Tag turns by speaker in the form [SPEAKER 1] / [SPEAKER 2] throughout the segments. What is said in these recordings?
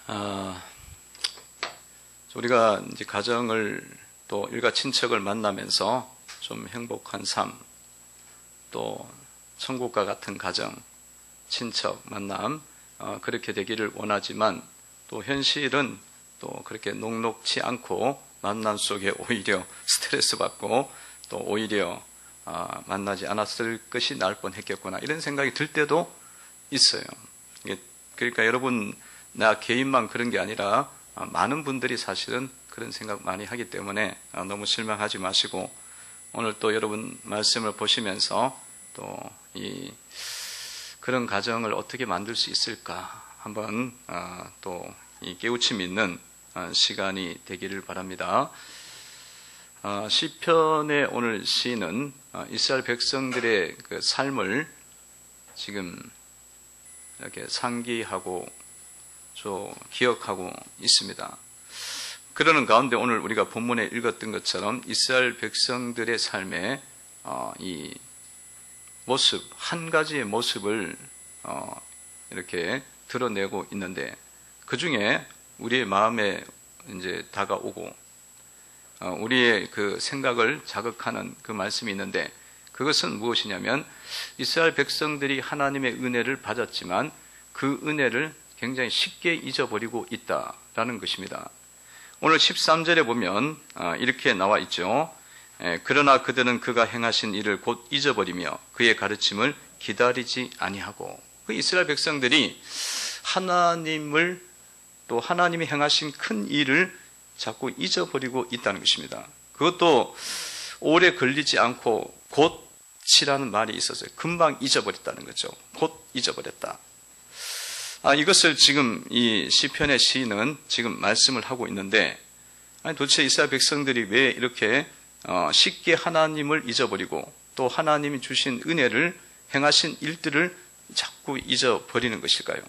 [SPEAKER 1] 아, 우리가 이제 가정을 또 일가 친척을 만나면서 좀 행복한 삶, 또 천국과 같은 가정, 친척 만남 그렇게 되기를 원하지만 또 현실은 또 그렇게 녹록치 않고 만남 속에 오히려 스트레스 받고 또 오히려 만나지 않았을 것이 나을 뻔했겠구나 이런 생각이 들 때도 있어요. 그러니까 여러분 나 개인만 그런 게 아니라 많은 분들이 사실은 그런 생각 많이 하기 때문에 너무 실망하지 마시고 오늘 또 여러분 말씀을 보시면서 또 그런 가정을 어떻게 만들 수 있을까 한번 또 이 깨우침 있는 시간이 되기를 바랍니다. 시편의 오늘 시는 이스라엘 백성들의 그 삶을 지금 이렇게 상기하고 기억하고 있습니다. 그러는 가운데 오늘 우리가 본문에 읽었던 것처럼 이스라엘 백성들의 삶의 이 모습, 한 가지의 모습을 이렇게 드러내고 있는데 그 중에 우리의 마음에 이제 다가오고 우리의 그 생각을 자극하는 그 말씀이 있는데 그것은 무엇이냐면 이스라엘 백성들이 하나님의 은혜를 받았지만 그 은혜를 굉장히 쉽게 잊어버리고 있다라는 것입니다. 오늘 13절에 보면 이렇게 나와 있죠. 그러나 그들은 그가 행하신 일을 곧 잊어버리며 그의 가르침을 기다리지 아니하고 그 이스라엘 백성들이 하나님을 또 하나님이 행하신 큰 일을 자꾸 잊어버리고 있다는 것입니다. 그것도 오래 걸리지 않고 곧이라는 말이 있었어요. 금방 잊어버렸다는 거죠. 곧 잊어버렸다. 이것을 지금 이 시편의 시인은 지금 말씀을 하고 있는데 도대체 이스라엘 백성들이 왜 이렇게 쉽게 하나님을 잊어버리고 또 하나님이 주신 은혜를 행하신 일들을 자꾸 잊어버리는 것일까요?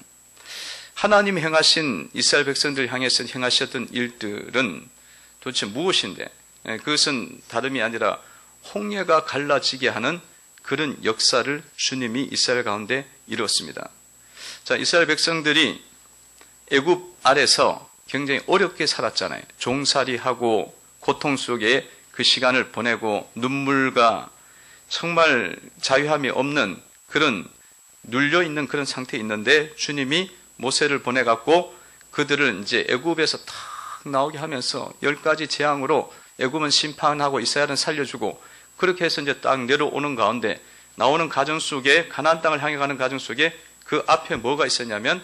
[SPEAKER 1] 하나님이 행하신 이스라엘 백성들을 향해서 행하셨던 일들은 도대체 무엇인데 그것은 다름이 아니라 홍해가 갈라지게 하는 그런 역사를 주님이 이스라엘 가운데 이루었습니다. 자, 이스라엘 백성들이 애굽 아래서 굉장히 어렵게 살았잖아요. 종살이하고 고통 속에 그 시간을 보내고 눈물과 정말 자유함이 없는 그런 눌려있는 그런 상태에 있는데 주님이 모세를 보내갖고 그들을 이제 애굽에서 탁 나오게 하면서 10가지 재앙으로 애굽은 심판하고 이스라엘은 살려주고 그렇게 해서 이제 딱 내려오는 가운데 나오는 과정 속에 가나안 땅을 향해 가는 과정 속에 그 앞에 뭐가 있었냐면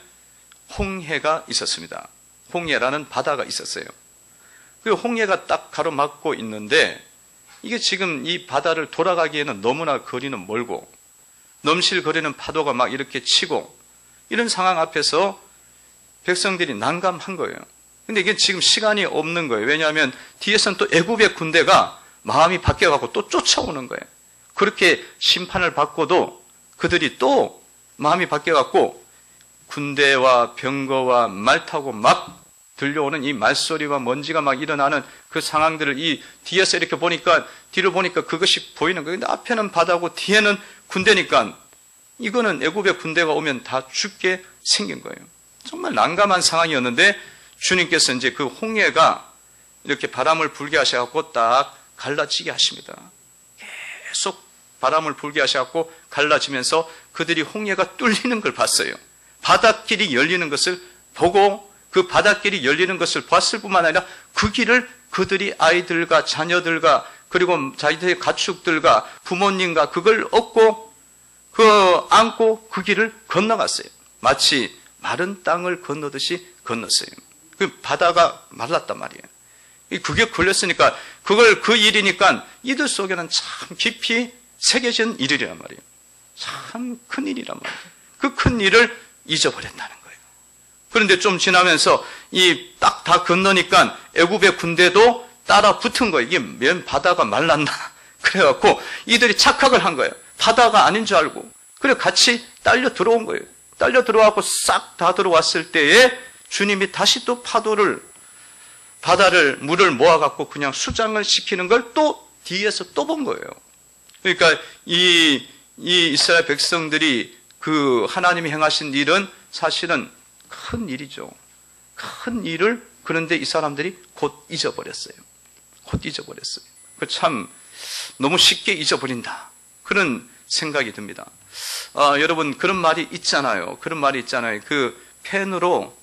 [SPEAKER 1] 홍해가 있었습니다. 홍해라는 바다가 있었어요. 그 홍해가 딱 가로막고 있는데 이게 지금 이 바다를 돌아가기에는 너무나 거리는 멀고 넘실거리는 파도가 막 이렇게 치고 이런 상황 앞에서 백성들이 난감한 거예요. 근데 이게 지금 시간이 없는 거예요. 왜냐하면 뒤에서는 또 애굽의 군대가 마음이 바뀌어가고 또 쫓아오는 거예요. 그렇게 심판을 받고도 그들이 또 마음이 바뀌어갖고 군대와 병거와 말 타고 막 들려오는 이 말소리와 먼지가 막 일어나는 그 상황들을 이 뒤에서 이렇게 보니까 뒤를 보니까 그것이 보이는 거예요. 근데 앞에는 바다고 뒤에는 군대니까 이거는 애굽의 군대가 오면 다 죽게 생긴 거예요. 정말 난감한 상황이었는데 주님께서 이제 그 홍해가 이렇게 바람을 불게 하셔갖고 딱 갈라지게 하십니다. 계속 바람을 불게 하셔갖고 갈라지면서 그들이 홍해가 뚫리는 걸 봤어요. 바닷길이 열리는 것을 보고 그 바닷길이 열리는 것을 봤을 뿐만 아니라 그 길을 그들이 아이들과 자녀들과 그리고 자기들의 가축들과 부모님과 그걸 얻고 안고 그 길을 건너갔어요. 마치 마른 땅을 건너듯이 건넜어요. 그 바다가 말랐단 말이에요. 그게 걸렸으니까 그 일이니까 이들 속에는 참 깊이 새겨진 일이란 말이에요. 참 큰 일이란 말이에요. 그 큰 일을 잊어버렸다는 거예요. 그런데 좀 지나면서 딱 다 건너니까 애굽의 군대도 따라 붙은 거예요. 이게 맨 바다가 말랐나? 그래갖고 이들이 착각을 한 거예요. 바다가 아닌 줄 알고. 그래 같이 딸려 들어온 거예요. 딸려 들어와서 싹 다 들어왔을 때에 주님이 다시 또 바다를 물을 모아갖고 그냥 수장을 시키는 걸 또 뒤에서 또 본 거예요. 그러니까 이 이스라엘 백성들이 그 하나님이 행하신 일은 사실은 큰 일이죠. 큰 일을 그런데 이 사람들이 곧 잊어버렸어요. 곧 잊어버렸어요. 참 너무 쉽게 잊어버린다. 그런 생각이 듭니다. 여러분 그런 말이 있잖아요. 그런 말이 있잖아요. 그 펜으로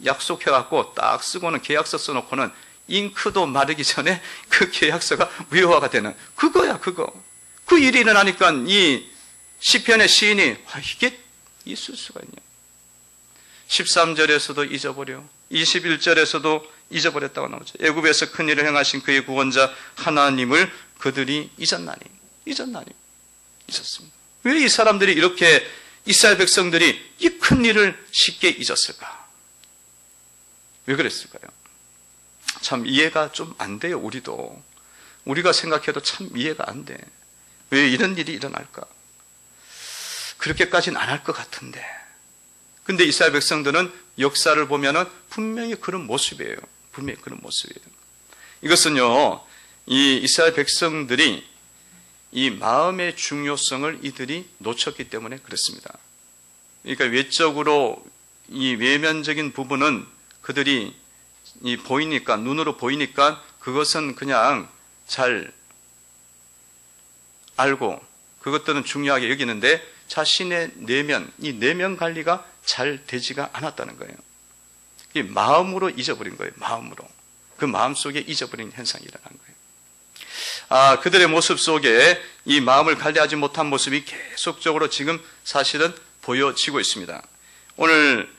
[SPEAKER 1] 약속해갖고 딱 쓰고는 계약서 써놓고는 잉크도 마르기 전에 그 계약서가 무효화가 되는 그거야 그거. 그 일이 일어나니까 이 시편의 시인이 이게 있을 수가 있냐. 13절에서도 잊어버려 21절에서도 잊어버렸다고 나오죠. 애굽에서 큰 일을 행하신 그의 구원자 하나님을 그들이 잊었습니다. 왜 이 사람들이 이렇게 이스라엘 백성들이 이 큰 일을 쉽게 잊었을까? 왜 그랬을까요? 참 이해가 좀 안 돼요. 우리가 생각해도 참 이해가 안 돼. 왜 이런 일이 일어날까? 그렇게까지는 안 할 것 같은데. 근데 이스라엘 백성들은 역사를 보면은 분명히 그런 모습이에요. 분명히 그런 모습이에요. 이것은요, 이 이스라엘 백성들이 이 마음의 중요성을 이들이 놓쳤기 때문에 그렇습니다. 그러니까 외적으로 이 외면적인 부분은 그들이 보이니까, 눈으로 보이니까 그것은 그냥 잘 알고 그것들은 중요하게 여기는데 자신의 내면, 이 내면 관리가 잘 되지가 않았다는 거예요. 이 마음으로 잊어버린 거예요. 마음으로. 그 마음 속에 잊어버린 현상이 일어난 거예요. 그들의 모습 속에 이 마음을 관리하지 못한 모습이 계속적으로 지금 사실은 보여지고 있습니다. 오늘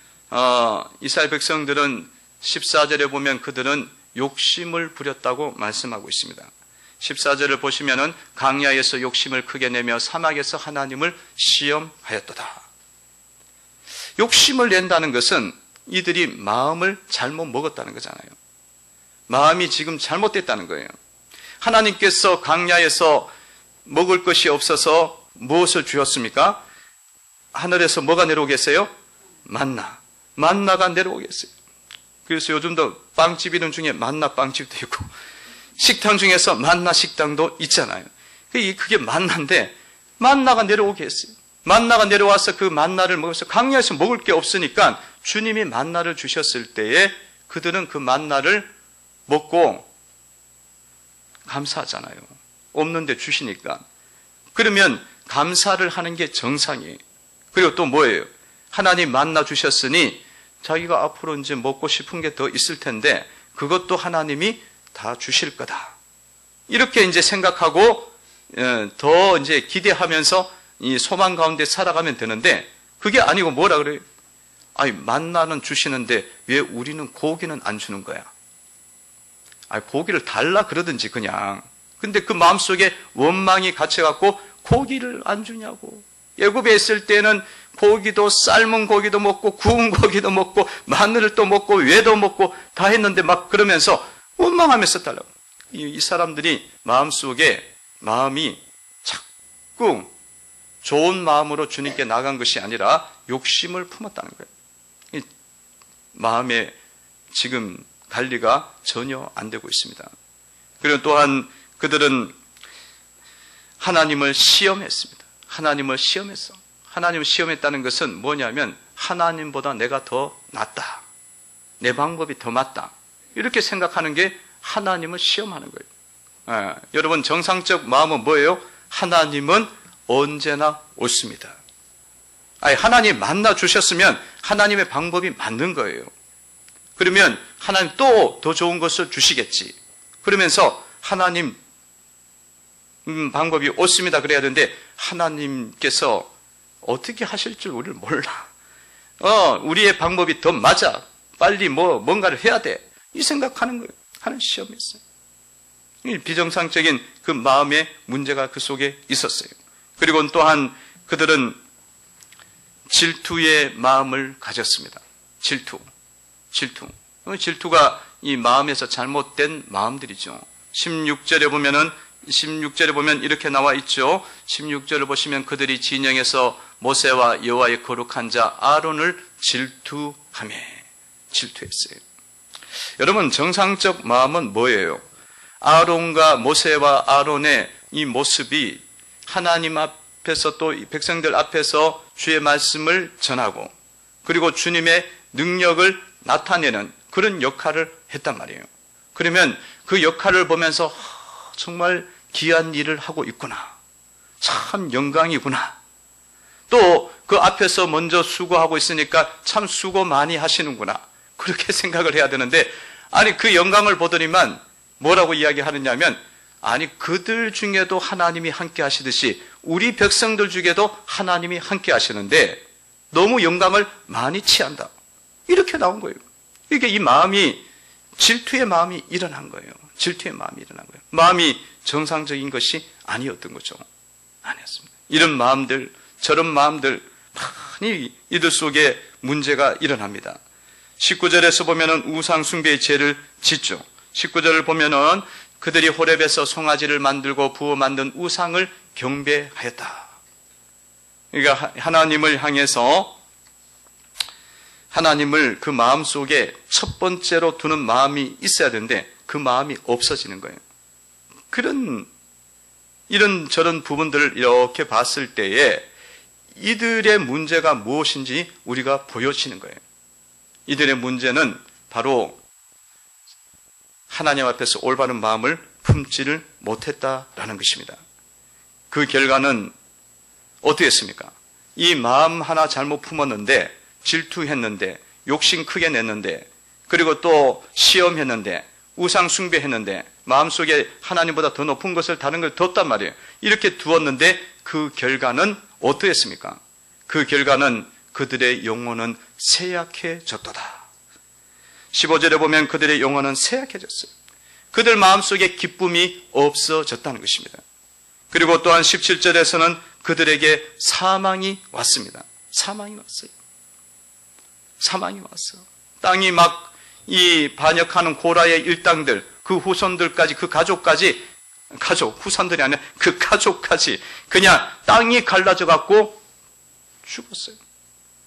[SPEAKER 1] 이스라엘 백성들은 14절에 보면 그들은 욕심을 부렸다고 말씀하고 있습니다. 14절을 보시면은 강야에서 욕심을 크게 내며 사막에서 하나님을 시험하였도다. 욕심을 낸다는 것은 이들이 마음을 잘못 먹었다는 거잖아요. 마음이 지금 잘못됐다는 거예요. 하나님께서 강야에서 먹을 것이 없어서 무엇을 주셨습니까? 하늘에서 뭐가 내려오겠어요? 만나가 내려오겠어요. 그래서 요즘도 빵집 이름 중에 만나 빵집도 있고 식당 중에서 만나 식당도 있잖아요. 그게 만나인데 만나가 내려오게 했어요. 만나가 내려와서 그 만나를 먹으면서 강야에서 먹을 게 없으니까 주님이 만나를 주셨을 때에 그들은 그 만나를 먹고 감사하잖아요. 없는데 주시니까. 그러면 감사를 하는 게 정상이에요. 그리고 또 뭐예요? 하나님 만나 주셨으니 자기가 앞으로 이제 먹고 싶은 게 더 있을 텐데 그것도 하나님이 다 주실 거다. 이렇게 이제 생각하고 더 이제 기대하면서 이 소망 가운데 살아가면 되는데 그게 아니고 뭐라 그래요? 아니 만나는 주시는데 왜 우리는 고기는 안 주는 거야? 아니 고기를 달라 그러든지 그냥. 근데 그 마음속에 원망이 갇혀갖고 고기를 안 주냐고. 애굽에 있을 때는 고기도 삶은 고기도 먹고 구운 고기도 먹고 마늘을 또 먹고 외도 먹고 다 했는데 막 그러면서 원망하면서 달라고. 이 사람들이 마음속에 마음이 자꾸 좋은 마음으로 주님께 나간 것이 아니라 욕심을 품었다는 거예요. 마음의 지금 관리가 전혀 안 되고 있습니다. 그리고 또한 그들은 하나님을 시험했습니다. 하나님을 시험했어. 하나님을 시험했다는 것은 뭐냐면 하나님보다 내가 더 낫다. 내 방법이 더 맞다. 이렇게 생각하는 게 하나님을 시험하는 거예요. 여러분 정상적 마음은 뭐예요? 하나님은 언제나 옳습니다. 하나님 만나 주셨으면 하나님의 방법이 맞는 거예요. 그러면 하나님 또 더 좋은 것을 주시겠지. 그러면서 하나님 방법이 옳습니다. 그래야 되는데 하나님께서 어떻게 하실 줄 우리를 몰라. 우리의 방법이 더 맞아. 빨리 뭔가를 해야 돼. 이 생각하는 거예요. 하는 시험이었어요. 비정상적인 그 마음의 문제가 그 속에 있었어요. 그리고 또한 그들은 질투의 마음을 가졌습니다. 질투가 이 마음에서 잘못된 마음들이죠. 16절에 보면 이렇게 나와 있죠. 16절을 보시면 그들이 진영에서 모세와 여호와의 거룩한 자 아론을 질투했어요. 여러분 정상적 마음은 뭐예요? 아론과 모세와 아론의 이 모습이 하나님 앞에서 또 백성들 앞에서 주의 말씀을 전하고 그리고 주님의 능력을 나타내는 그런 역할을 했단 말이에요. 그러면 그 역할을 보면서 정말 귀한 일을 하고 있구나. 참 영광이구나. 또 그 앞에서 먼저 수고하고 있으니까 참 수고 많이 하시는구나. 그렇게 생각을 해야 되는데, 아니 그 영광을 보더니만 뭐라고 이야기하느냐면, 아니 그들 중에도 하나님이 함께 하시듯이 우리 백성들 중에도 하나님이 함께 하시는데 너무 영광을 많이 취한다. 이렇게 나온 거예요. 이게 이 마음이, 질투의 마음이 일어난 거예요. 질투의 마음이 일어난 거예요. 마음이 정상적인 것이 아니었던 거죠. 아니었습니다. 이런 마음들, 저런 마음들 많이 이들 속에 문제가 일어납니다. 19절에서 보면은 우상 숭배의 죄를 짓죠. 19절을 보면은 그들이 호렙에서 송아지를 만들고 부어 만든 우상을 경배하였다. 그러니까 하나님을 향해서 하나님을 그 마음 속에 첫 번째로 두는 마음이 있어야 되는데 그 마음이 없어지는 거예요. 이런 저런 부분들을 이렇게 봤을 때에 이들의 문제가 무엇인지 우리가 보여지는 거예요. 이들의 문제는 바로 하나님 앞에서 올바른 마음을 품지를 못했다라는 것입니다. 그 결과는 어떻게 했습니까? 이 마음 하나 잘못 품었는데, 질투했는데, 욕심 크게 냈는데, 그리고 또 시험했는데, 우상 숭배했는데, 마음속에 하나님보다 더 높은 것을 다른 걸 뒀단 말이에요. 이렇게 두었는데 그 결과는 어떠했습니까? 그 결과는 그들의 영혼은 쇠약해졌도다. 15절에 보면 그들의 영혼은 쇠약해졌어요. 그들 마음속에 기쁨이 없어졌다는 것입니다. 그리고 또한 17절에서는 그들에게 사망이 왔습니다. 사망이 왔어요. 사망이 왔어요. 땅이 막 이 반역하는 고라의 일당들, 그 후손들까지, 그 가족까지, 후손들이 아니라 그 가족까지 그냥 땅이 갈라져 갖고 죽었어요.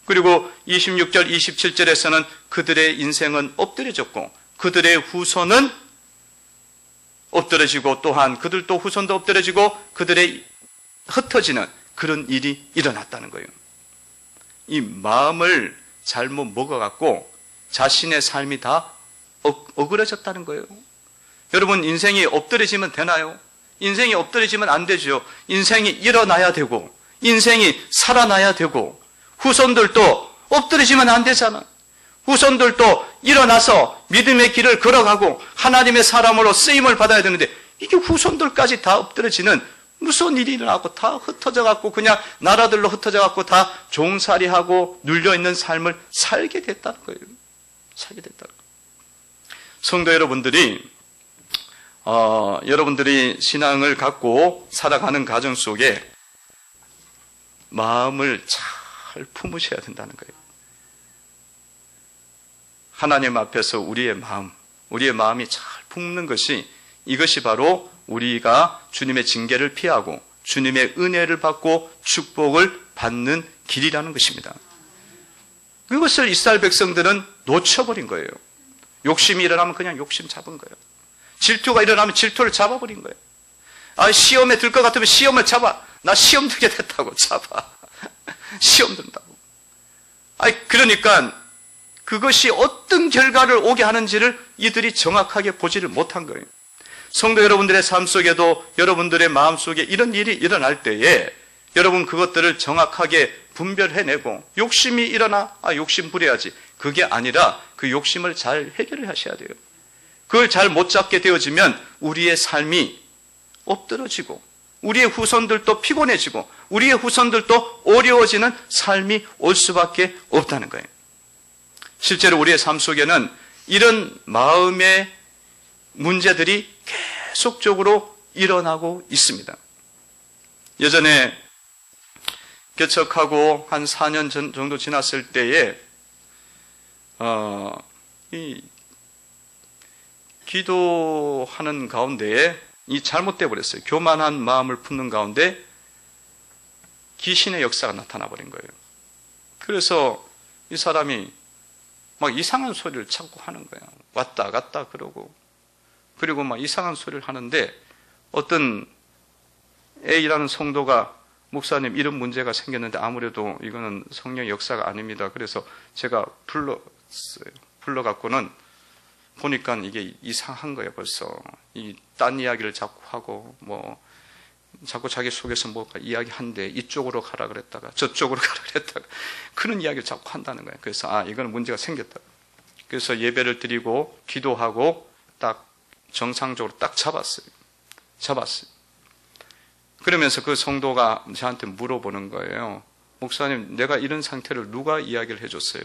[SPEAKER 1] 그리고 26절, 27절에서는 그들의 인생은 엎드려졌고 그들의 후손은 엎드려지고 또한 그들도 후손도 엎드려지고 그들의 흩어지는 그런 일이 일어났다는 거예요. 이 마음을 잘못 먹어갖고 자신의 삶이 다 어그러졌다는 거예요. 여러분, 인생이 엎드려지면 되나요? 인생이 엎드려지면 안 되죠. 인생이 일어나야 되고 인생이 살아나야 되고 후손들도 엎드려지면 안 되잖아. 후손들도 일어나서 믿음의 길을 걸어가고 하나님의 사람으로 쓰임을 받아야 되는데 이게 후손들까지 다 엎드려지는 무슨 일이 일어나고 다 흩어져갖고 그냥 나라들로 흩어져갖고 다 종살이하고 눌려있는 삶을 살게 됐다는 거예요. 살게 됐다는 거예요. 성도 여러분들이 여러분들이 신앙을 갖고 살아가는 과정 속에 마음을 잘 품으셔야 된다는 거예요. 하나님 앞에서 우리의 마음이 잘 품는 것이 이것이 바로 우리가 주님의 징계를 피하고 주님의 은혜를 받고 축복을 받는 길이라는 것입니다. 그것을 이스라엘 백성들은 놓쳐버린 거예요. 욕심이 일어나면 그냥 욕심 잡은 거예요. 질투가 일어나면 질투를 잡아버린 거예요. 시험에 들 것 같으면 시험을 잡아. 나 시험 들게 됐다고 잡아. 시험 든다고. 그러니까 그것이 어떤 결과를 오게 하는지를 이들이 정확하게 보지를 못한 거예요. 성도 여러분들의 삶 속에도 여러분들의 마음 속에 이런 일이 일어날 때에 여러분 그것들을 정확하게 분별해내고 욕심이 일어나 욕심 부려야지. 그게 아니라 그 욕심을 잘 해결을 하셔야 돼요. 그걸 잘 못 잡게 되어지면 우리의 삶이 엎드러지고 우리의 후손들도 피곤해지고 우리의 후손들도 어려워지는 삶이 올 수밖에 없다는 거예요. 실제로 우리의 삶 속에는 이런 마음의 문제들이 계속적으로 일어나고 있습니다. 예전에 개척하고 한 4년 정도 지났을 때에 이 기도하는 가운데에 이 잘못돼 버렸어요. 교만한 마음을 품는 가운데 귀신의 역사가 나타나 버린 거예요. 그래서 이 사람이 막 이상한 소리를 자꾸 하는 거예요. 왔다 갔다 그러고 그리고 막 이상한 소리를 하는데 어떤 A라는 성도가 목사님 이런 문제가 생겼는데 아무래도 이거는 성령의 역사가 아닙니다. 그래서 제가 불러갖고는 보니까 이게 이상한 거예요. 벌써 이 딴 이야기를 자꾸 하고 뭐 자꾸 자기 속에서 뭔가 이야기한데 이쪽으로 가라 그랬다가 저쪽으로 가라 그랬다가 그런 이야기를 자꾸 한다는 거예요. 그래서 이거는 문제가 생겼다. 그래서 예배를 드리고 기도하고 딱 정상적으로 딱 잡았어요. 그러면서 그 성도가 저한테 물어보는 거예요. 목사님, 내가 이런 상태를 누가 이야기를 해줬어요?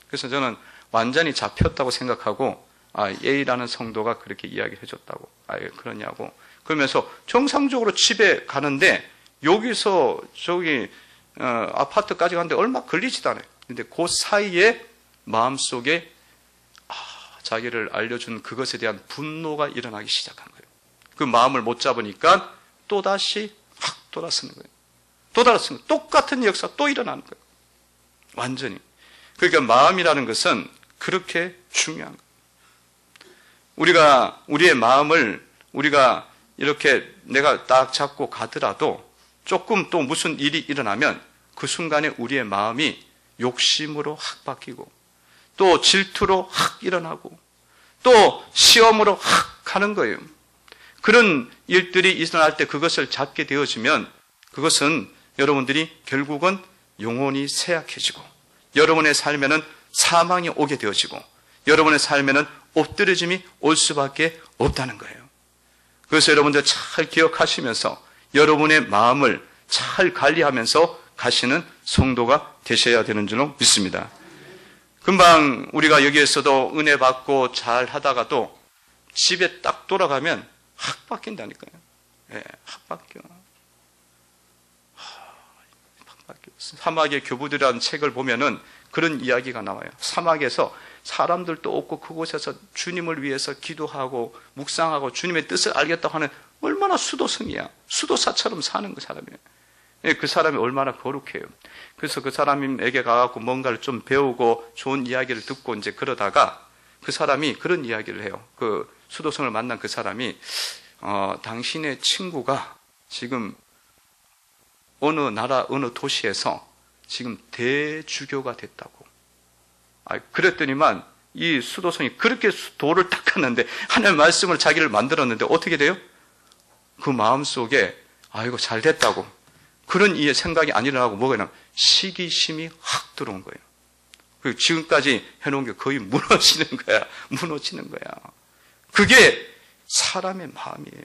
[SPEAKER 1] 그래서 저는 완전히 잡혔다고 생각하고 A라는 성도가 그렇게 이야기를 해줬다고. 그러냐고. 그러면서 정상적으로 집에 가는데 여기서 저기 아파트까지 가는데 얼마 걸리지도 않아요. 근데 그 사이에 마음속에 자기를 알려준 그것에 대한 분노가 일어나기 시작한 거예요. 그 마음을 못 잡으니까 또다시 확 돌아서는 거예요. 똑같은 역사 또 일어나는 거예요. 완전히. 그러니까 마음이라는 것은 그렇게 중요한 거예요. 우리의 마음을 우리가 이렇게 내가 딱 잡고 가더라도 조금 또 무슨 일이 일어나면 그 순간에 우리의 마음이 욕심으로 확 바뀌고 또 질투로 확 일어나고 또 시험으로 확 가는 거예요. 그런 일들이 일어날 때 그것을 잡게 되어지면 그것은 여러분들이 결국은 영혼이 쇠약해지고 여러분의 삶에는 사망이 오게 되어지고 여러분의 삶에는 엎드려짐이 올 수밖에 없다는 거예요. 그래서 여러분들 잘 기억하시면서 여러분의 마음을 잘 관리하면서 가시는 성도가 되셔야 되는 줄로 믿습니다. 금방 우리가 여기에서도 은혜 받고 잘 하다가도 집에 딱 돌아가면 확 바뀐다니까요. 확 바뀌어. 사막의 교부들이라는 책을 보면은 그런 이야기가 나와요. 사막에서 사람들도 없고 그곳에서 주님을 위해서 기도하고 묵상하고 주님의 뜻을 알겠다고 하는 얼마나 수도승이야. 수도사처럼 사는 그 사람이에요. 그 사람이 얼마나 거룩해요. 그래서 그 사람에게 가갖고 뭔가를 좀 배우고 좋은 이야기를 듣고 이제 그러다가 그 사람이 그런 이야기를 해요. 그 수도승을 만난 그 사람이 당신의 친구가 지금 어느 나라 어느 도시에서 지금 대주교가 됐다고. 그랬더니만 이 수도승이 그렇게 돌을 닦았는데 하나님의 말씀을 자기를 만들었는데 어떻게 돼요? 그 마음속에 이거 잘 됐다고 그런 이해 생각이 안 일어나고 뭐가 일어나면 시기심이 확 들어온 거예요. 그리고 지금까지 해놓은 게 거의 무너지는 거야. 그게 사람의 마음이에요.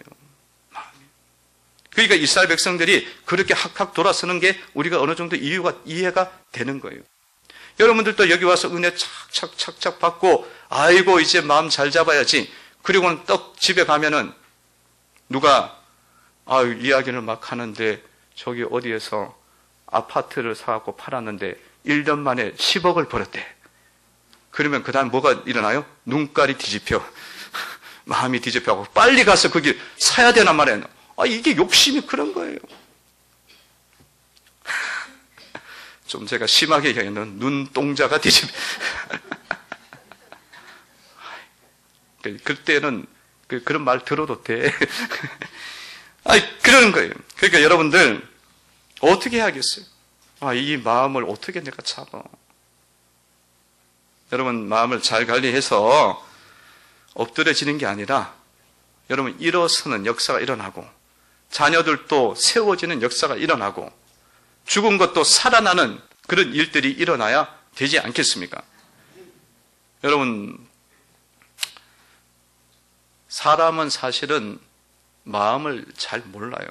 [SPEAKER 1] 그러니까 이스라엘 백성들이 그렇게 확확 돌아서는 게 우리가 어느 정도 이해가 되는 거예요. 여러분들도 여기 와서 은혜 착착 받고 아이고 이제 마음 잘 잡아야지. 그리고는 떡 집에 가면은 누가 이야기를 막 하는데 저기 어디에서 아파트를 사갖고 팔았는데 1년 만에 10억을 벌었대. 그러면 그 다음 뭐가 일어나요? 눈깔이 뒤집혀. 마음이 뒤집혀가고 빨리 가서 거기 사야 되나 말이에요. 이게 욕심이 그런 거예요. 좀 제가 심하게 얘기하면 눈동자가 뒤집혀. 그때는 그런 말 들어도 돼. 그러는 거예요. 그러니까 여러분들 어떻게 해야겠어요? 이 마음을 어떻게 내가 잡아? 여러분 마음을 잘 관리해서 엎드려지는 게 아니라 여러분 일어서는 역사가 일어나고 자녀들도 세워지는 역사가 일어나고 죽은 것도 살아나는 그런 일들이 일어나야 되지 않겠습니까? 여러분 사람은 사실은 마음을 잘 몰라요.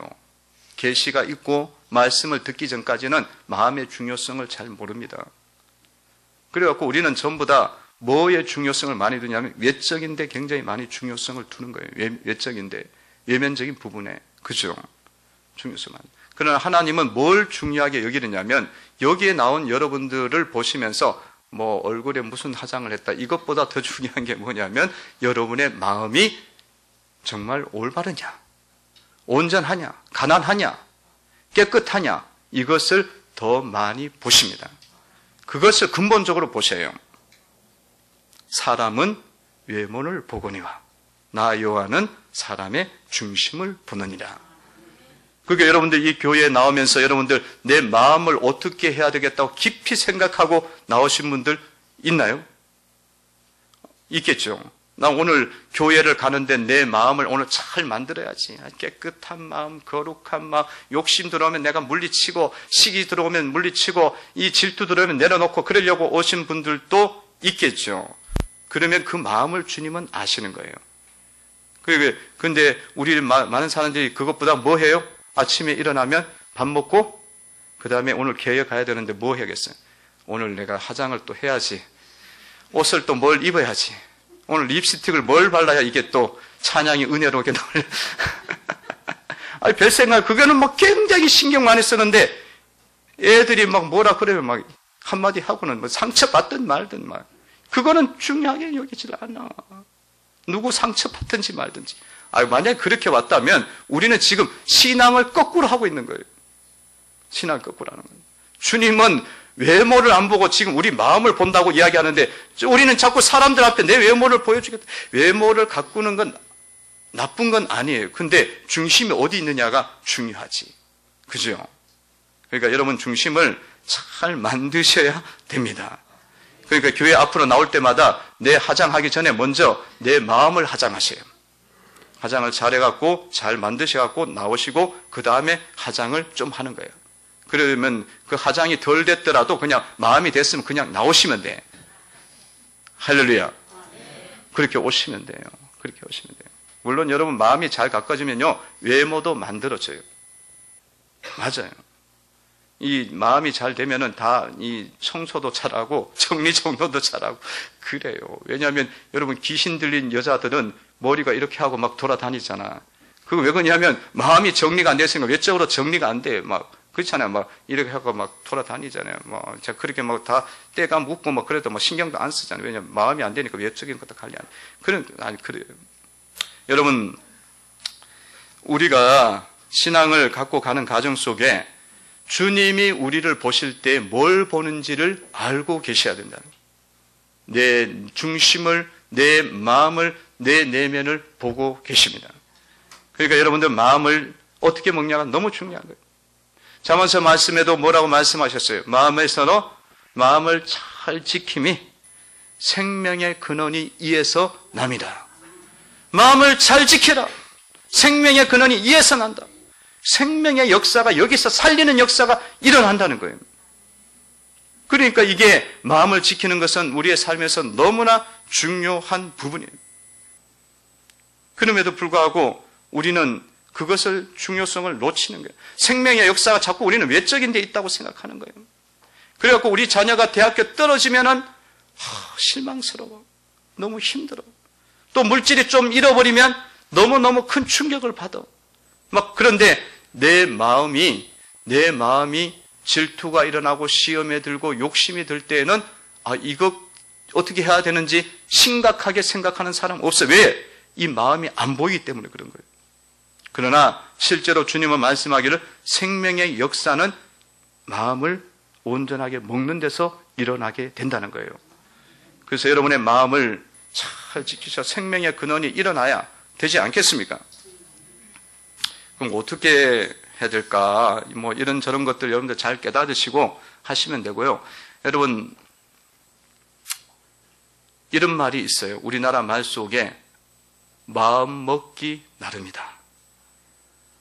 [SPEAKER 1] 계시가 있고 말씀을 듣기 전까지는 마음의 중요성을 잘 모릅니다. 그래갖고 우리는 전부 다 뭐의 중요성을 많이 두냐면 외적인데 굉장히 많이 중요성을 두는 거예요. 외적인데 외면적인 부분에 그죠? 중요성 많이. 그러나 하나님은 뭘 중요하게 여기느냐면 여기에 나온 여러분들을 보시면서 뭐 얼굴에 무슨 화장을 했다 이것보다 더 중요한 게 뭐냐면 여러분의 마음이 정말 올바르냐, 온전하냐, 가난하냐, 깨끗하냐 이것을 더 많이 보십니다. 그것을 근본적으로 보셔요. 사람은 외모를 보거니와 나 여호와는 사람의 중심을 보느니라. 그러니까 여러분들 이 교회에 나오면서 여러분들 내 마음을 어떻게 해야 되겠다고 깊이 생각하고 나오신 분들 있나요? 있겠죠. 나 오늘 교회를 가는데 내 마음을 오늘 잘 만들어야지. 깨끗한 마음, 거룩한 마음, 욕심 들어오면 내가 물리치고, 시기 들어오면 물리치고, 이 질투 들어오면 내려놓고 그러려고 오신 분들도 있겠죠. 그러면 그 마음을 주님은 아시는 거예요. 근데 우리 많은 사람들이 그것보다 뭐 해요? 아침에 일어나면 밥 먹고 그 다음에 오늘 교회 가야 되는데 뭐 해야겠어요? 오늘 내가 화장을 또 해야지. 옷을 또 뭘 입어야지. 오늘 립스틱을 뭘 발라야 이게 또 찬양이 은혜롭게 나올. 아니 별 생각 그거는 막 굉장히 신경 많이 쓰는데 애들이 막 뭐라 그래요. 막 한마디 하고는 뭐 상처받든 말든 막 그거는 중요하게 여기질 않아. 누구 상처받든지 말든지. 만약에 그렇게 왔다면 우리는 지금 신앙을 거꾸로 하고 있는 거예요. 신앙을 거꾸로 하는 거예요. 주님은 외모를 안 보고 지금 우리 마음을 본다고 이야기하는데 우리는 자꾸 사람들 앞에 내 외모를 보여주겠다. 외모를 가꾸는 건 나쁜 건 아니에요. 근데 중심이 어디 있느냐가 중요하지. 그죠? 그러니까 여러분 중심을 잘 만드셔야 됩니다. 그러니까 교회 앞으로 나올 때마다 내 화장하기 전에 먼저 내 마음을 화장하세요. 화장을 잘해갖고 잘 만드셔갖고 나오시고 그 다음에 화장을 좀 하는 거예요. 그러면 그 화장이 덜 됐더라도 그냥 마음이 됐으면 그냥 나오시면 돼. 할렐루야. 그렇게 오시면 돼요. 그렇게 오시면 돼요. 물론 여러분 마음이 잘 가꿔지면요 외모도 만들어져요. 맞아요. 이 마음이 잘 되면은 다 이 청소도 잘하고 정리정돈도 잘하고 그래요. 왜냐하면 여러분 귀신 들린 여자들은 머리가 이렇게 하고 막 돌아다니잖아. 그거 왜 그러냐면 마음이 정리가 안 됐으니까 외적으로 정리가 안 돼. 막 그렇잖아요. 막 이렇게 하고 막 돌아다니잖아요. 뭐 제가 그렇게 막 다 때가 묻고 막 그래도 막 신경도 안 쓰잖아요. 왜냐면 마음이 안 되니까 외적인 것도 관리 안 해. 그래요. 여러분 우리가 신앙을 갖고 가는 과정 속에 주님이 우리를 보실 때 뭘 보는지를 알고 계셔야 된다는 거예요. 내 중심을, 내 마음을, 내 내면을 보고 계십니다. 그러니까 여러분들 마음을 어떻게 먹냐가 너무 중요한 거예요. 잠언서 말씀에도 뭐라고 말씀하셨어요? 마음을 잘 지킴이 생명의 근원이 이에서 납니다. 마음을 잘 지켜라. 생명의 근원이 이에서 난다. 생명의 역사가 여기서 살리는 역사가 일어난다는 거예요. 그러니까 이게 마음을 지키는 것은 우리의 삶에서 너무나 중요한 부분이에요. 그럼에도 불구하고 우리는 그것을 중요성을 놓치는 거예요. 생명의 역사가 자꾸 우리는 외적인 데 있다고 생각하는 거예요. 그래갖고 우리 자녀가 대학교 떨어지면은 실망스러워. 너무 힘들어. 또 물질이 좀 잃어버리면 너무너무 큰 충격을 받아. 막 그런데 내 마음이 질투가 일어나고 시험에 들고 욕심이 들 때에는 이거 어떻게 해야 되는지 심각하게 생각하는 사람 없어요. 왜? 이 마음이 안 보이기 때문에 그런 거예요. 그러나 실제로 주님은 말씀하기를 생명의 역사는 마음을 온전하게 먹는 데서 일어나게 된다는 거예요. 그래서 여러분의 마음을 잘 지키셔 생명의 근원이 일어나야 되지 않겠습니까? 그럼 어떻게 해야 될까? 뭐 이런저런 것들 여러분들 잘 깨닫으시고 하시면 되고요. 여러분 이런 말이 있어요. 우리나라 말 속에 마음 먹기 나름이다.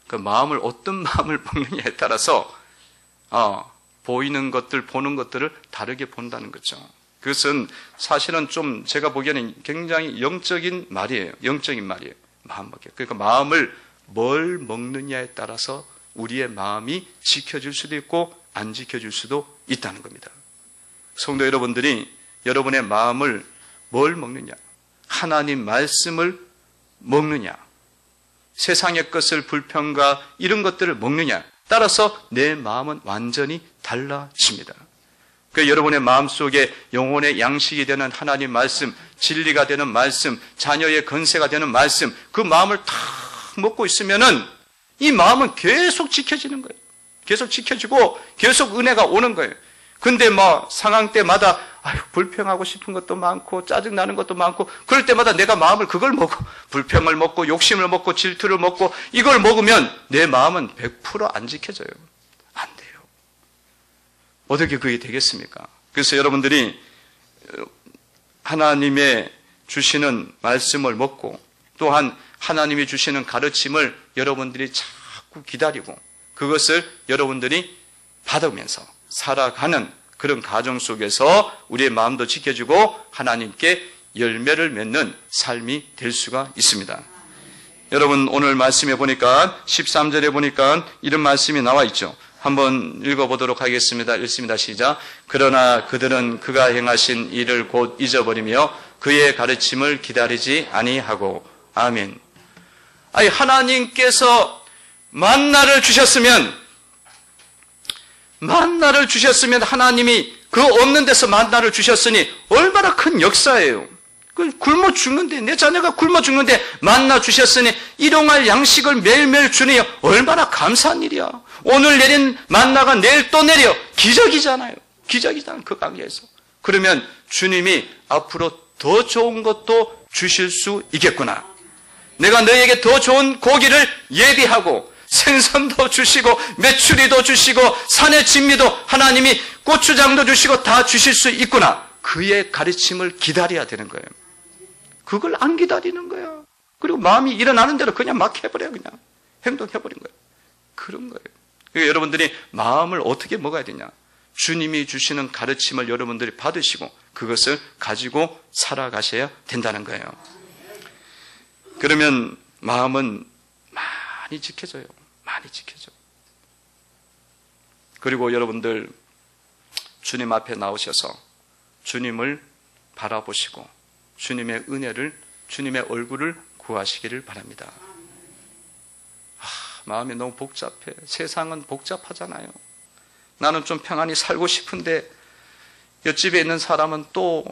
[SPEAKER 1] 그 마음을 어떤 마음을 먹느냐에 따라서 보이는 것들, 보는 것들을 다르게 본다는 거죠. 그것은 사실은 좀 제가 보기에는 굉장히 영적인 말이에요. 영적인 말이에요. 마음 먹기. 그러니까 마음을 뭘 먹느냐에 따라서 우리의 마음이 지켜질 수도 있고 안 지켜질 수도 있다는 겁니다. 성도 여러분들이 여러분의 마음을 뭘 먹느냐? 하나님 말씀을 먹느냐? 세상의 것을 불평과 이런 것들을 먹느냐? 따라서 내 마음은 완전히 달라집니다. 그 여러분의 마음속에 영혼의 양식이 되는 하나님 말씀, 진리가 되는 말씀, 자녀의 건세가 되는 말씀, 그 마음을 다 먹고 있으면은 이 마음은 계속 지켜지는 거예요. 계속 지켜지고 계속 은혜가 오는 거예요. 근데 상황 때마다 불평하고 싶은 것도 많고 짜증나는 것도 많고 그럴 때마다 내가 마음을 그걸 먹고 불평을 먹고 욕심을 먹고 질투를 먹고 이걸 먹으면 내 마음은 100% 안 지켜져요. 안 돼요. 어떻게 그게 되겠습니까? 그래서 여러분들이 하나님의 주시는 말씀을 먹고 또한 하나님이 주시는 가르침을 여러분들이 자꾸 기다리고 그것을 여러분들이 받으면서 살아가는 그런 가정 속에서 우리의 마음도 지켜주고 하나님께 열매를 맺는 삶이 될 수가 있습니다. 여러분 오늘 말씀에 보니까 13절에 보니까 이런 말씀이 나와 있죠. 한번 읽어보도록 하겠습니다. 읽습니다. 시작. 그러나 그들은 그가 행하신 일을 곧 잊어버리며 그의 가르침을 기다리지 아니하고. 아멘. 아니 하나님께서 만나를 주셨으면 하나님이 그 없는 데서 만나를 주셨으니 얼마나 큰 역사예요. 굶어 죽는데, 내 자녀가 굶어 죽는데 만나 주셨으니 일용할 양식을 매일매일 주니 얼마나 감사한 일이야. 오늘 내린 만나가 내일 또 내려. 기적이잖아요. 기적이잖아요. 그 관계에서. 그러면 주님이 앞으로 더 좋은 것도 주실 수 있겠구나. 내가 너에게 더 좋은 고기를 예비하고 생선도 주시고 메추리도 주시고 산의 진미도 하나님이 고추장도 주시고 다 주실 수 있구나. 그의 가르침을 기다려야 되는 거예요. 그걸 안 기다리는 거야. 그리고 마음이 일어나는 대로 그냥 막 해버려요. 그냥 행동해버린 거예요. 그런 거예요. 그러니까 여러분들이 마음을 어떻게 먹어야 되냐. 주님이 주시는 가르침을 여러분들이 받으시고 그것을 가지고 살아가셔야 된다는 거예요. 그러면 마음은 많이 지켜져요. 많이 지켜져. 그리고 여러분들 주님 앞에 나오셔서 주님을 바라보시고 주님의 은혜를, 주님의 얼굴을 구하시기를 바랍니다. 마음이 너무 복잡해. 세상은 복잡하잖아요. 나는 좀 평안히 살고 싶은데 옆집에 있는 사람은 또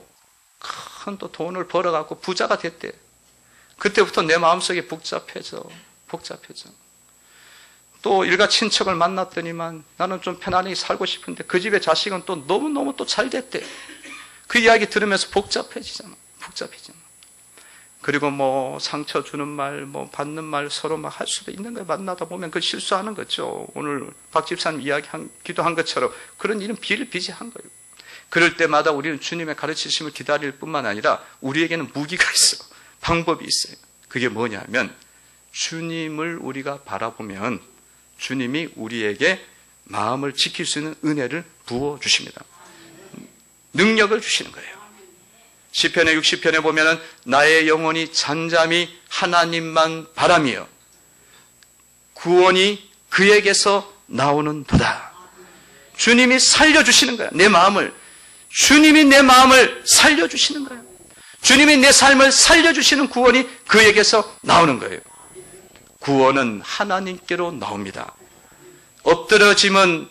[SPEAKER 1] 큰 돈을 벌어갖고 부자가 됐대. 그때부터 내 마음속이 복잡해져. 또 일가 친척을 만났더니만 나는 좀 편안히 살고 싶은데 그 집의 자식은 또 너무너무 또 잘 됐대. 그 이야기 들으면서 복잡해지잖아. 그리고 뭐 상처 주는 말, 뭐 받는 말 서로 막 할 수도 있는 거예요. 만나다 보면 그 실수하는 거죠. 오늘 박 집사님 기도한 것처럼 그런 일은 비일비재한 거예요. 그럴 때마다 우리는 주님의 가르치심을 기다릴 뿐만 아니라 우리에게는 무기가 있어. 방법이 있어요. 그게 뭐냐면 주님을 우리가 바라보면 주님이 우리에게 마음을 지킬 수 있는 은혜를 부어주십니다. 능력을 주시는 거예요. 시편의 60편에 보면은 나의 영혼이 잠잠히 하나님만 바라며 구원이 그에게서 나오는도다. 주님이 살려주시는 거야. 내 마음을. 주님이 내 마음을 살려주시는 거예요. 주님이 내 삶을 살려주시는 구원이 그에게서 나오는 거예요. 구원은 하나님께로 나옵니다. 엎드러짐은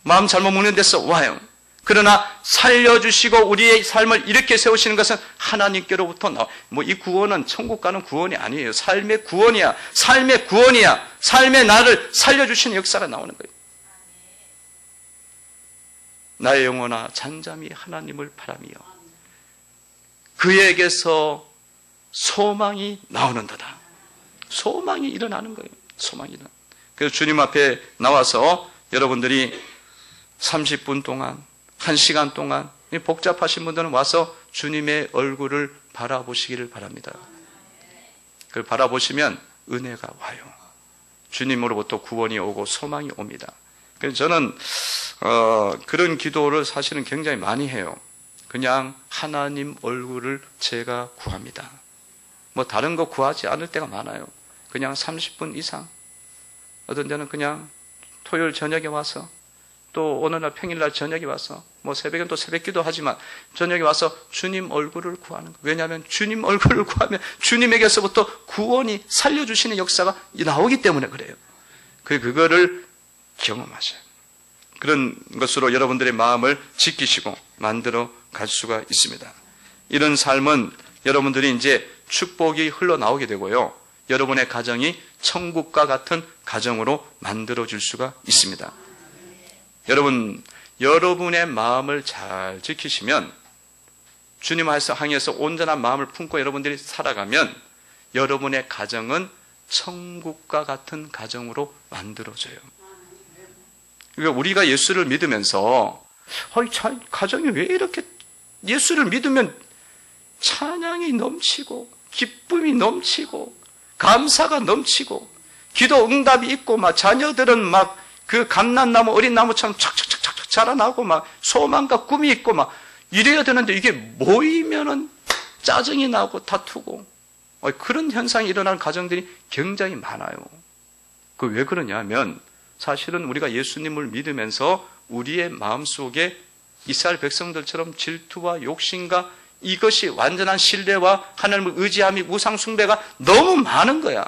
[SPEAKER 1] 마음 잘못 먹는 데서 와요. 그러나 살려주시고 우리의 삶을 이렇게 세우시는 것은 하나님께로부터 나와. 이 구원은 천국 가는 구원이 아니에요. 삶의 구원이야. 삶의 나를 살려주시는 역사가 나오는 거예요. 나의 영혼아 잠잠히 하나님을 바라며 그에게서 소망이 나오는도다. 소망이 일어나는 거예요. 그래서 주님 앞에 나와서 여러분들이 30분 동안 1시간 동안 복잡하신 분들은 와서 주님의 얼굴을 바라보시기를 바랍니다. 그걸 바라보시면 은혜가 와요. 주님으로부터 구원이 오고 소망이 옵니다. 그래서 저는 그런 기도를 사실은 굉장히 많이 해요. 그냥 하나님 얼굴을 제가 구합니다. 다른 거 구하지 않을 때가 많아요. 그냥 30분 이상. 어떤 데는 그냥 토요일 저녁에 와서 또 어느 날 평일날 저녁에 와서 새벽엔 또 새벽 기도 하지만 저녁에 와서 주님 얼굴을 구하는 거예요. 왜냐하면 주님 얼굴을 구하면 주님에게서부터 구원이 살려주시는 역사가 나오기 때문에 그래요. 그거를 경험하셔요. 그런 것으로 여러분들의 마음을 지키시고 만들어 갈 수가 있습니다. 이런 삶은 여러분들이 이제 축복이 흘러나오게 되고요. 여러분의 가정이 천국과 같은 가정으로 만들어질 수가 있습니다. 여러분의 마음을 잘 지키시면 주님 향해서 온전한 마음을 품고 여러분들이 살아가면 여러분의 가정은 천국과 같은 가정으로 만들어져요. 그러니까 우리가 예수를 믿으면서 가정이 왜 이렇게 예수를 믿으면 찬양이 넘치고 기쁨이 넘치고 감사가 넘치고 기도 응답이 있고 막 자녀들은 막 그 감람나무 어린 나무처럼 착착착착 자라나고 막 소망과 꿈이 있고 막 이래야 되는데 이게 모이면은 짜증이 나고 다투고 그런 현상이 일어나는 가정들이 굉장히 많아요. 그 왜 그러냐면 사실은 우리가 예수님을 믿으면서 우리의 마음속에 이스라엘 백성들처럼 질투와 욕심과 이것이 완전한 신뢰와 하나님을 의지함이 우상 숭배가 너무 많은 거야.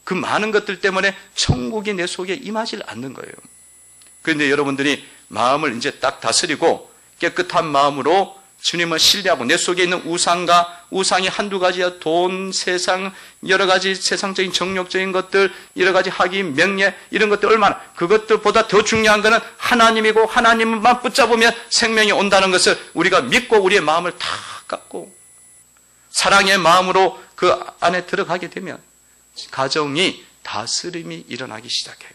[SPEAKER 1] 그 많은 것들 때문에 천국이 내 속에 임하지 않는 거예요. 그런데 여러분들이 마음을 이제 딱 다스리고 깨끗한 마음으로 주님을 신뢰하고 내 속에 있는 우상이 한두 가지야. 돈, 세상, 여러 가지 세상적인 정욕적인 것들, 여러 가지 학위, 명예 이런 것들 얼마나 그것들보다 더 중요한 것은 하나님이고 하나님만 붙잡으면 생명이 온다는 것을 우리가 믿고 우리의 마음을 다 깎고 사랑의 마음으로 그 안에 들어가게 되면 가정이 다스림이 일어나기 시작해요.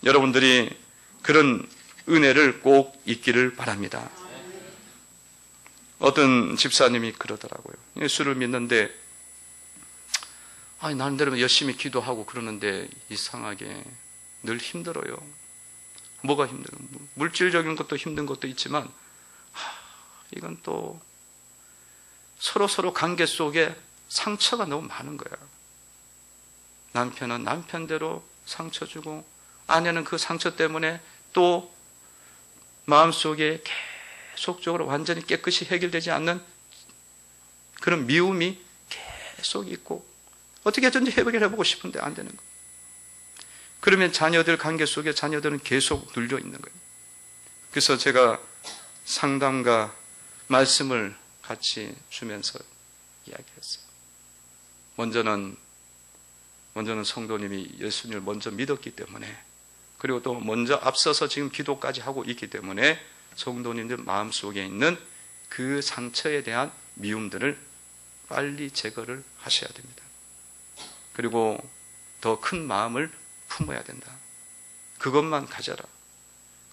[SPEAKER 1] 여러분들이 그런 은혜를 꼭 있기를 바랍니다. 어떤 집사님이 그러더라고요. 예수를 믿는데 나름대로 열심히 기도하고 그러는데 이상하게 늘 힘들어요. 뭐가 힘들어요? 물질적인 것도 힘든 것도 있지만 이건 또 서로 관계 속에 상처가 너무 많은 거야. 남편은 남편대로 상처 주고 아내는 그 상처 때문에 또 마음속에 계속적으로 완전히 깨끗이 해결되지 않는 그런 미움이 계속 있고 어떻게든지 해보고 싶은데 안 되는 거예요. 그러면 자녀들 관계 속에 자녀들은 계속 눌려 있는 거예요. 그래서 제가 상담과 말씀을 같이 주면서 이야기했어요. 먼저는 성도님이 예수님을 먼저 믿었기 때문에 그리고 또 먼저 앞서서 지금 기도까지 하고 있기 때문에 성도님들 마음속에 있는 그 상처에 대한 미움들을 빨리 제거를 하셔야 됩니다. 그리고 더 큰 마음을 품어야 된다. 그것만 가져라.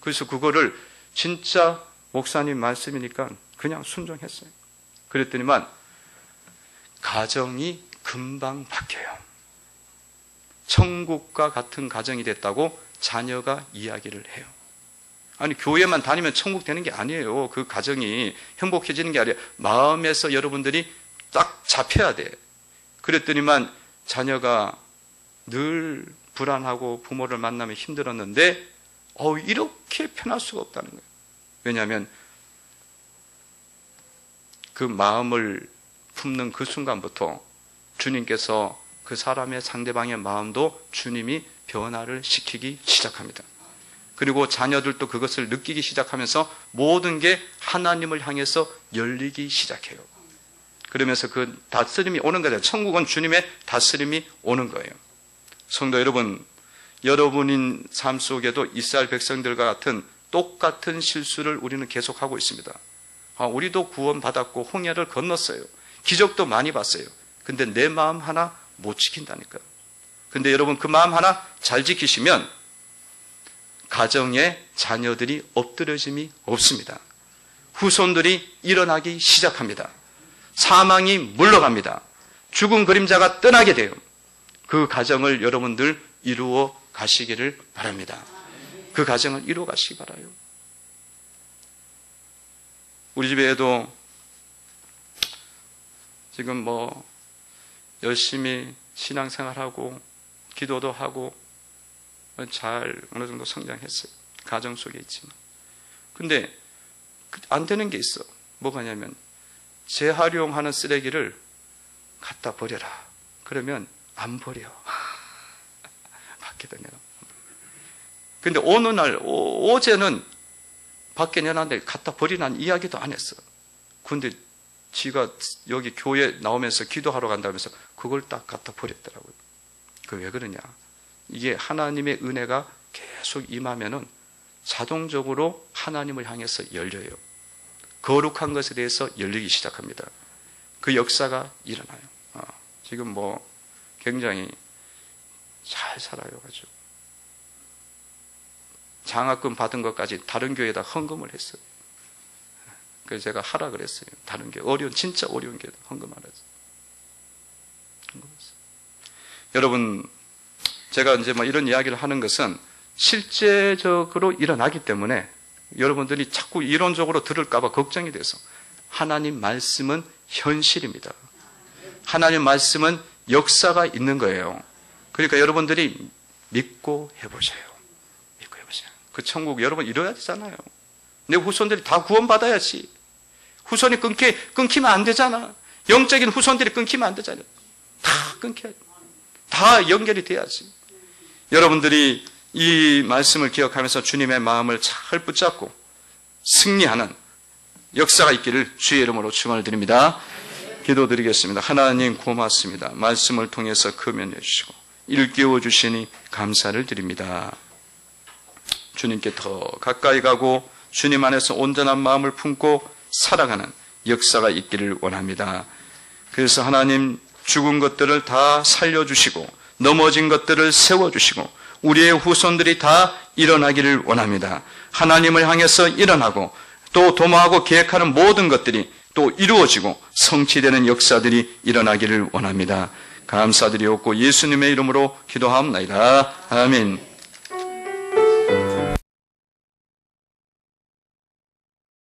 [SPEAKER 1] 그래서 그거를 진짜 목사님 말씀이니까 그냥 순종했어요. 그랬더니만 가정이 금방 바뀌어요. 천국과 같은 가정이 됐다고 자녀가 이야기를 해요. 아니 교회만 다니면 천국 되는 게 아니에요. 그 가정이 행복해지는 게 아니라 마음에서 여러분들이 딱 잡혀야 돼. 그랬더니만 자녀가 늘 불안하고 부모를 만나면 힘들었는데 이렇게 편할 수가 없다는 거예요. 왜냐하면 그 마음을 품는 그 순간부터 주님께서 그 사람의 상대방의 마음도 주님이 변화를 시키기 시작합니다. 그리고 자녀들도 그것을 느끼기 시작하면서 모든 게 하나님을 향해서 열리기 시작해요. 그러면서 그 다스림이 오는 거예요. 천국은 주님의 다스림이 오는 거예요. 성도 여러분, 여러분인 삶 속에도 이스라엘 백성들과 같은 똑같은 실수를 우리는 계속하고 있습니다. 우리도 구원받았고 홍해를 건넜어요. 기적도 많이 봤어요. 근데 내 마음 하나 못 지킨다니까요. 근데 여러분 그 마음 하나 잘 지키시면 가정에 자녀들이 엎드려짐이 없습니다. 후손들이 일어나기 시작합니다. 사망이 물러갑니다. 죽은 그림자가 떠나게 돼요. 그 가정을 여러분들 이루어 가시기를 바랍니다. 그 가정을 이루어 가시기 바라요. 우리 집에도 지금 열심히 신앙생활하고 기도도 하고 잘 어느 정도 성장했어요. 가정 속에 있지만. 근데 안 되는 게 있어. 뭐가냐면 재활용하는 쓰레기를 갖다 버려라. 그러면 안 버려. 밖에 내놔. 근데 어느 날 어제는 밖에 내놨는데 갖다 버리라는 이야기도 안 했어. 근데 지가 여기 교회 나오면서 기도하러 간다면서 그걸 딱 갖다 버렸더라고요. 그 왜 그러냐? 이게 하나님의 은혜가 계속 임하면은 자동적으로 하나님을 향해서 열려요. 거룩한 것에 대해서 열리기 시작합니다. 그 역사가 일어나요. 지금 굉장히 잘 살아요. 가지고 장학금 받은 것까지 다른 교회에다 헌금을 했어요. 그래서 제가 하라 그랬어요. 다른 게 진짜 어려운 게 헌금하라. 여러분, 제가 이제 이런 이야기를 하는 것은 실제적으로 일어나기 때문에 여러분들이 자꾸 이론적으로 들을까봐 걱정이 돼서, 하나님 말씀은 현실입니다. 하나님 말씀은 역사가 있는 거예요. 그러니까 여러분들이 믿고 해보세요. 믿고 해보세요. 그 천국 여러분 이뤄야 되잖아요. 내 후손들이 다 구원받아야지. 후손이 끊기면 안 되잖아. 영적인 후손들이 끊기면 안 되잖아요. 다 끊겨야 돼. 다 연결이 돼야지. 여러분들이 이 말씀을 기억하면서 주님의 마음을 잘 붙잡고 승리하는 역사가 있기를 주의 이름으로 축원을 드립니다. 기도드리겠습니다. 하나님 고맙습니다. 말씀을 통해서 금연해 주시고 일깨워 주시니 감사를 드립니다. 주님께 더 가까이 가고 주님 안에서 온전한 마음을 품고 살아가는 역사가 있기를 원합니다. 그래서 하나님, 죽은 것들을 다 살려주시고 넘어진 것들을 세워주시고 우리의 후손들이 다 일어나기를 원합니다. 하나님을 향해서 일어나고 또 도모하고 계획하는 모든 것들이 또 이루어지고 성취되는 역사들이 일어나기를 원합니다. 감사드리옵고 예수님의 이름으로 기도하옵나이다. 아멘.